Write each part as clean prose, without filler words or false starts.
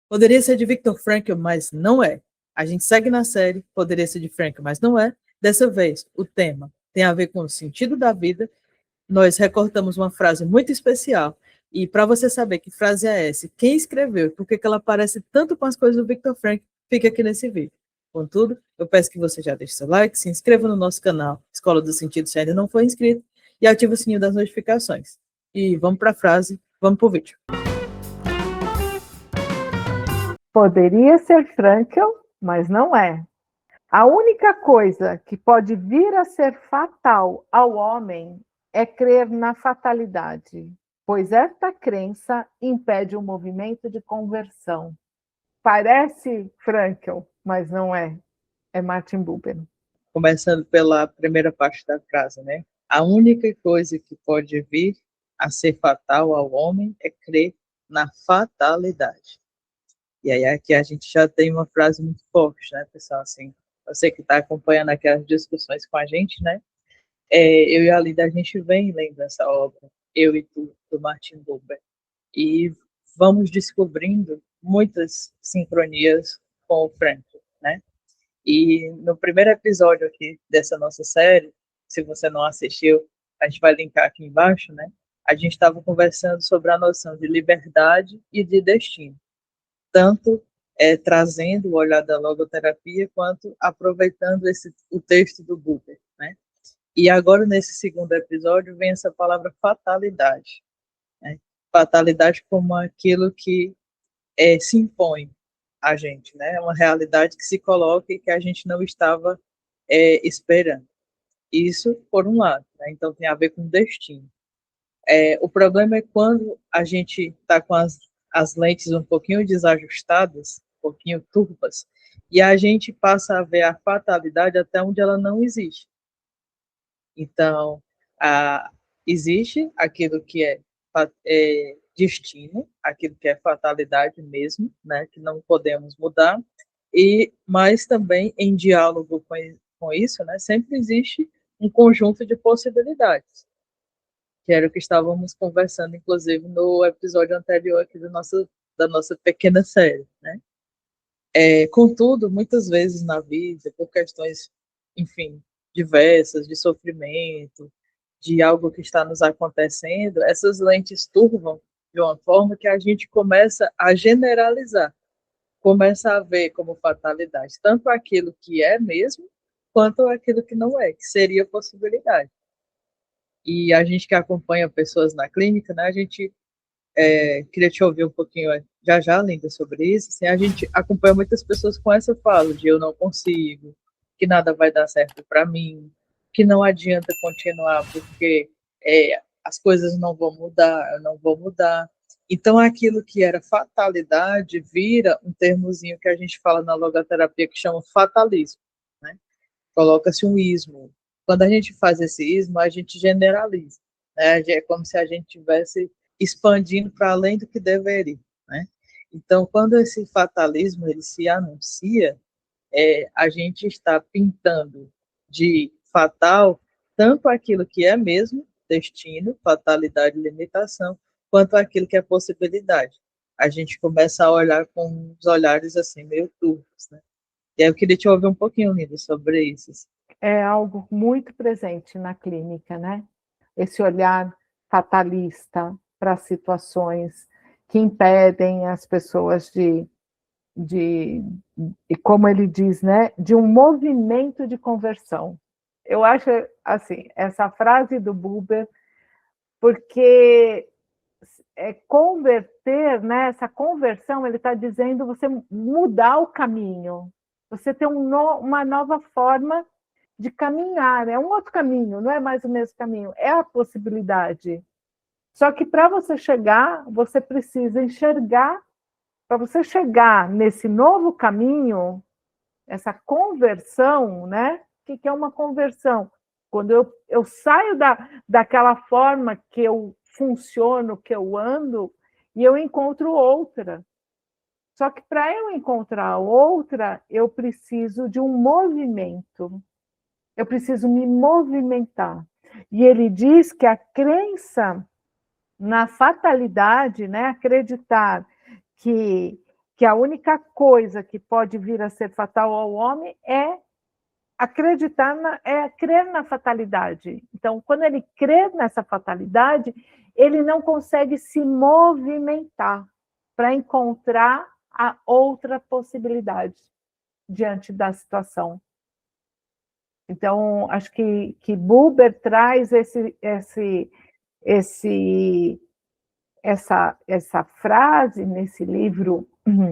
Poderia ser de Viktor Frankl, mas não é. A gente segue na série, poderia ser de Frankl, mas não é. Dessa vez, o tema tem a ver com o sentido da vida. Nós recortamos uma frase muito especial. E para você saber que frase é essa, quem escreveu e por que ela parece tanto com as coisas do Viktor Frankl, fica aqui nesse vídeo. Contudo, eu peço que você já deixe seu like, se inscreva no nosso canal Escola do Sentido se ainda não for inscrito e ative o sininho das notificações. E vamos para a frase, vamos para o vídeo. Poderia ser Frankl, mas não é. A única coisa que pode vir a ser fatal ao homem é crer na fatalidade, pois esta crença impede o movimento de conversão. Parece Frankl, mas não é. É Martin Buber. Começando pela primeira parte da frase, né? A única coisa que pode vir a ser fatal ao homem é crer na fatalidade. E aí aqui a gente já tem uma frase muito forte, né, pessoal? Assim, você que está acompanhando aquelas discussões com a gente, né? Eu e a Lida, a gente vem lendo essa obra, Eu e Tu, do Martin Buber, e vamos descobrindo muitas sincronias com o Frankl, né? E no primeiro episódio aqui dessa nossa série, se você não assistiu, a gente vai linkar aqui embaixo, né? A gente estava conversando sobre a noção de liberdade e de destino, tanto trazendo o olhar da logoterapia, quanto aproveitando o texto do Buber, né? E agora, nesse segundo episódio, vem essa palavra fatalidade, né? Fatalidade como aquilo que se impõe a gente, né? É uma realidade que se coloca e que a gente não estava esperando. Isso, por um lado, né? Então tem a ver com destino. O problema é quando a gente está com as lentes um pouquinho desajustadas, um pouquinho turvas, e a gente passa a ver a fatalidade até onde ela não existe. Então, existe aquilo que é destino, aquilo que é fatalidade mesmo, né, que não podemos mudar, mas também em diálogo com isso, né, sempre existe um conjunto de possibilidades, que era o que estávamos conversando, inclusive, no episódio anterior aqui da nossa pequena série, né? Contudo, muitas vezes na vida, por questões, enfim, diversas, de sofrimento, de algo que está nos acontecendo, essas lentes turvam de uma forma que a gente começa a generalizar, começa a ver como fatalidade tanto aquilo que é mesmo, quanto aquilo que não é, que seria possibilidade. E a gente que acompanha pessoas na clínica, né, a gente queria te ouvir um pouquinho já, Linda, sobre isso. Assim, a gente acompanha muitas pessoas com essa fala de eu não consigo, que nada vai dar certo para mim, que não adianta continuar porque as coisas não vão mudar, eu não vou mudar. Então, aquilo que era fatalidade vira um termozinho que a gente fala na logoterapia que chama fatalismo, né? Coloca-se um ismo. Quando a gente faz esse ismo, a gente generaliza, né? É como se a gente tivesse expandindo para além do que deveria, né? Então, quando esse fatalismo ele se anuncia, a gente está pintando de fatal tanto aquilo que é mesmo destino, fatalidade, limitação, quanto aquilo que é possibilidade. A gente começa a olhar com os olhares assim meio turvos, né? E aí eu queria te ouvir um pouquinho, Lida, sobre isso. É algo muito presente na clínica, né? Esse olhar fatalista para situações que impedem as pessoas e como ele diz, né, de um movimento de conversão. Eu acho, assim, essa frase do Buber, porque converter, né, essa conversão, ele está dizendo você mudar o caminho, você ter uma nova forma de caminhar, é um outro caminho, não é mais o mesmo caminho, é a possibilidade. Só que para você chegar, você precisa enxergar. Para você chegar nesse novo caminho, essa conversão, né? O que é uma conversão? Quando eu saio daquela forma que eu funciono, que eu ando, e eu encontro outra. Só que para eu encontrar outra, eu preciso de um movimento. Eu preciso me movimentar. E ele diz que a crença na fatalidade, né, acreditar que que a única coisa que pode vir a ser fatal ao homem é crer na fatalidade. Então, quando ele crê nessa fatalidade, ele não consegue se movimentar para encontrar a outra possibilidade diante da situação. Então, acho que Buber traz essa frase nesse livro,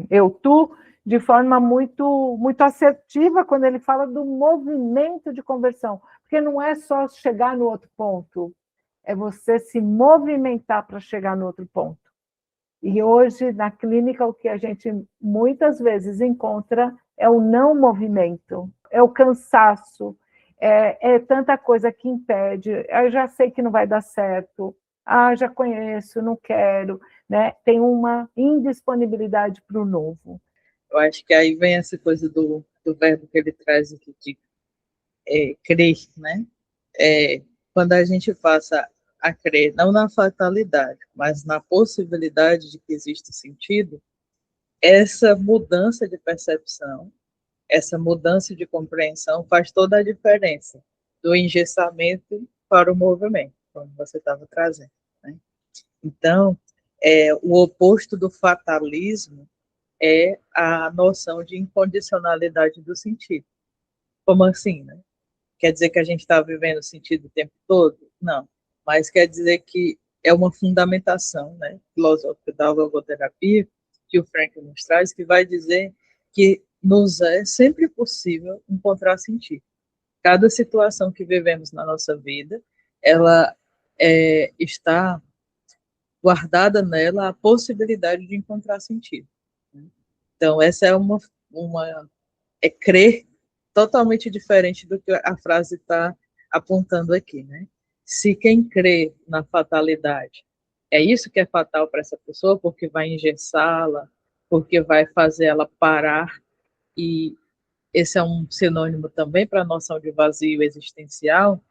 Eu, Tu, de forma muito, muito assertiva, quando ele fala do movimento de conversão. Porque não é só chegar no outro ponto, é você se movimentar para chegar no outro ponto. E hoje, na clínica, o que a gente muitas vezes encontra é o não movimento, é o cansaço, é tanta coisa que impede. Eu já sei que não vai dar certo, já conheço, não quero, né? Tem uma indisponibilidade para o novo. Eu acho que aí vem essa coisa do verbo que ele traz aqui, de crer, né? Quando a gente passa a crer, não na fatalidade, mas na possibilidade de que exista sentido, essa mudança de percepção, essa mudança de compreensão faz toda a diferença do engessamento para o movimento, como você estava trazendo, né? Então, o oposto do fatalismo é a noção de incondicionalidade do sentido. Como assim, né? Quer dizer que a gente está vivendo o sentido o tempo todo? Não. Mas quer dizer que é uma fundamentação, né, filosófica da logoterapia, que o Frank nos traz, que vai dizer que nos é sempre possível encontrar sentido. Cada situação que vivemos na nossa vida, ela está guardada nela a possibilidade de encontrar sentido. Então, essa é crer totalmente diferente do que a frase está apontando aqui, né? Se quem crê na fatalidade é isso que é fatal para essa pessoa, porque vai engessá-la, porque vai fazer ela parar, e esse é um sinônimo também para a noção de vazio existencial,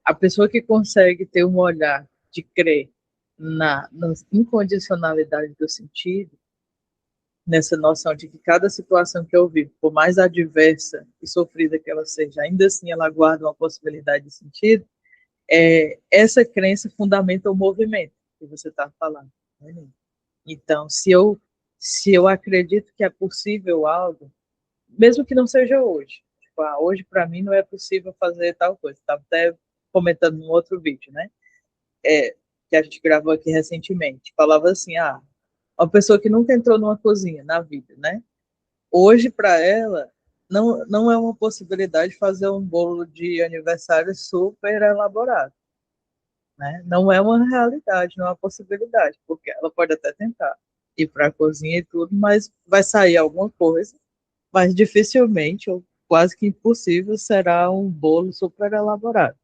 a pessoa que consegue ter um olhar de crer na incondicionalidade do sentido, nessa noção de que cada situação que eu vivo, por mais adversa e sofrida que ela seja, ainda assim ela guarda uma possibilidade de sentido, essa crença fundamenta o movimento que você está falando. Né? Então, se eu acredito que é possível algo, mesmo que não seja hoje, tipo, hoje para mim não é possível fazer tal coisa, estava até comentando num outro vídeo, né? Que a gente gravou aqui recentemente, falava assim, uma pessoa que nunca entrou numa cozinha na vida, né? Hoje, para ela, não é uma possibilidade fazer um bolo de aniversário super elaborado, né? Não é uma realidade, não é uma possibilidade, porque ela pode até tentar ir para a cozinha e tudo, mas vai sair alguma coisa, mas dificilmente, ou quase que impossível, será um bolo super elaborado.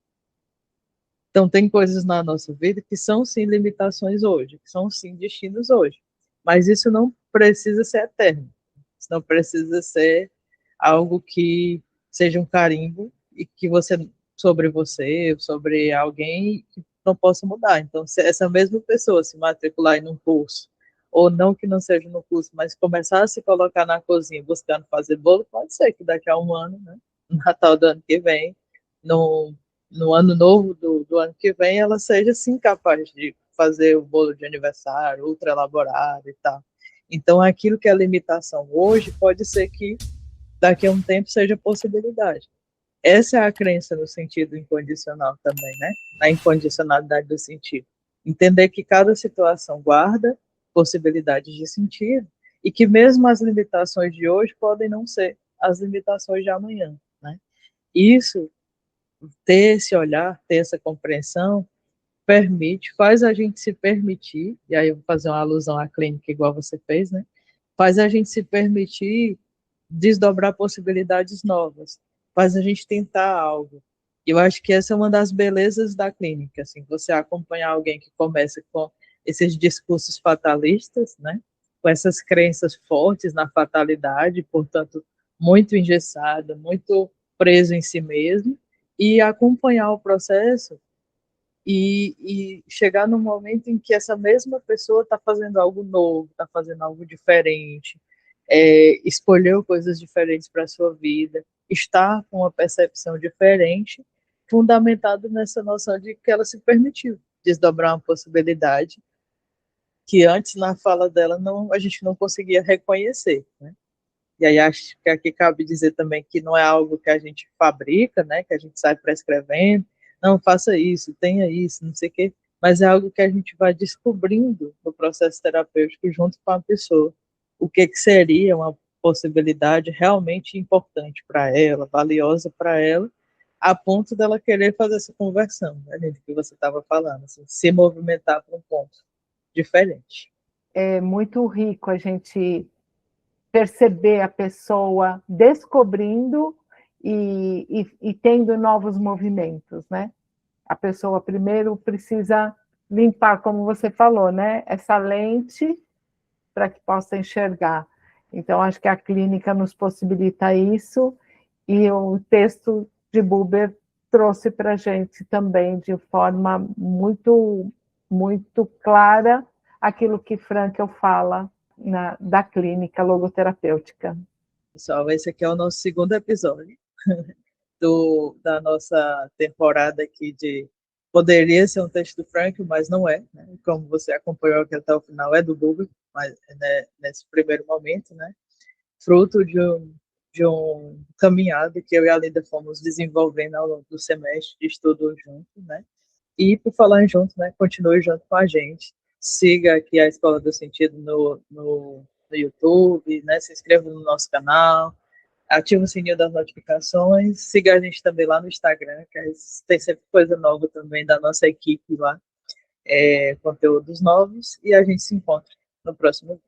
Então, tem coisas na nossa vida que são, sim, limitações hoje, que são, sim, destinos hoje. Mas isso não precisa ser eterno. Isso não precisa ser algo que seja um carimbo e que sobre você, sobre alguém, que não possa mudar. Então, se essa mesma pessoa se matricular em um curso, ou não que não seja no curso, mas começar a se colocar na cozinha buscando fazer bolo, pode ser que daqui a um ano, né, no Natal do ano que vem, no no ano novo do ano que vem, ela seja, sim, capaz de fazer o bolo de aniversário, ultra elaborado e tal. Então, aquilo que é limitação hoje, pode ser que daqui a um tempo seja possibilidade. Essa é a crença no sentido incondicional também, né? Na incondicionalidade do sentido. Entender que cada situação guarda possibilidades de sentido e que mesmo as limitações de hoje podem não ser as limitações de amanhã, né? Isso, ter esse olhar, ter essa compreensão, faz a gente se permitir, e aí eu vou fazer uma alusão à clínica igual você fez, né? Faz a gente se permitir desdobrar possibilidades novas, faz a gente tentar algo. Eu acho que essa é uma das belezas da clínica, assim, você acompanhar alguém que começa com esses discursos fatalistas, né? Com essas crenças fortes na fatalidade, portanto, muito engessada, muito preso em si mesmo, e acompanhar o processo e chegar no momento em que essa mesma pessoa está fazendo algo novo, está fazendo algo diferente, escolheu coisas diferentes para a sua vida, está com uma percepção diferente, fundamentado nessa noção de que ela se permitiu desdobrar uma possibilidade que antes na fala dela a gente não conseguia reconhecer, né? E aí acho que aqui cabe dizer também que não é algo que a gente fabrica, né? Que a gente sai prescrevendo, não faça isso, tenha isso, não sei o quê, mas é algo que a gente vai descobrindo no processo terapêutico junto com a pessoa. O que seria uma possibilidade realmente importante para ela, valiosa para ela, a ponto dela querer fazer essa conversão, né, gente, que você estava falando, assim, se movimentar para um ponto diferente. É muito rico a gente perceber a pessoa descobrindo e tendo novos movimentos, né? A pessoa primeiro precisa limpar, como você falou, né? Essa lente para que possa enxergar. Então, acho que a clínica nos possibilita isso, e o texto de Buber trouxe para a gente também, de forma muito, muito clara, aquilo que Frankl fala da clínica logoterapêutica. Pessoal, esse aqui é o nosso segundo episódio da nossa temporada aqui de... Poderia ser um texto do Frank, mas não é, né? Como você acompanhou aqui até o final, é do Buber, mas né, nesse primeiro momento, né? Fruto de um caminhado que eu e a Linda fomos desenvolvendo ao longo do semestre de estudo junto, né? E por falar em junto, né? Continue junto com a gente. Siga aqui a Escola do Sentido no YouTube, né? Se inscreva no nosso canal, ativa o sininho das notificações, siga a gente também lá no Instagram, que tem sempre coisa nova também da nossa equipe lá, conteúdos novos, e a gente se encontra no próximo vídeo.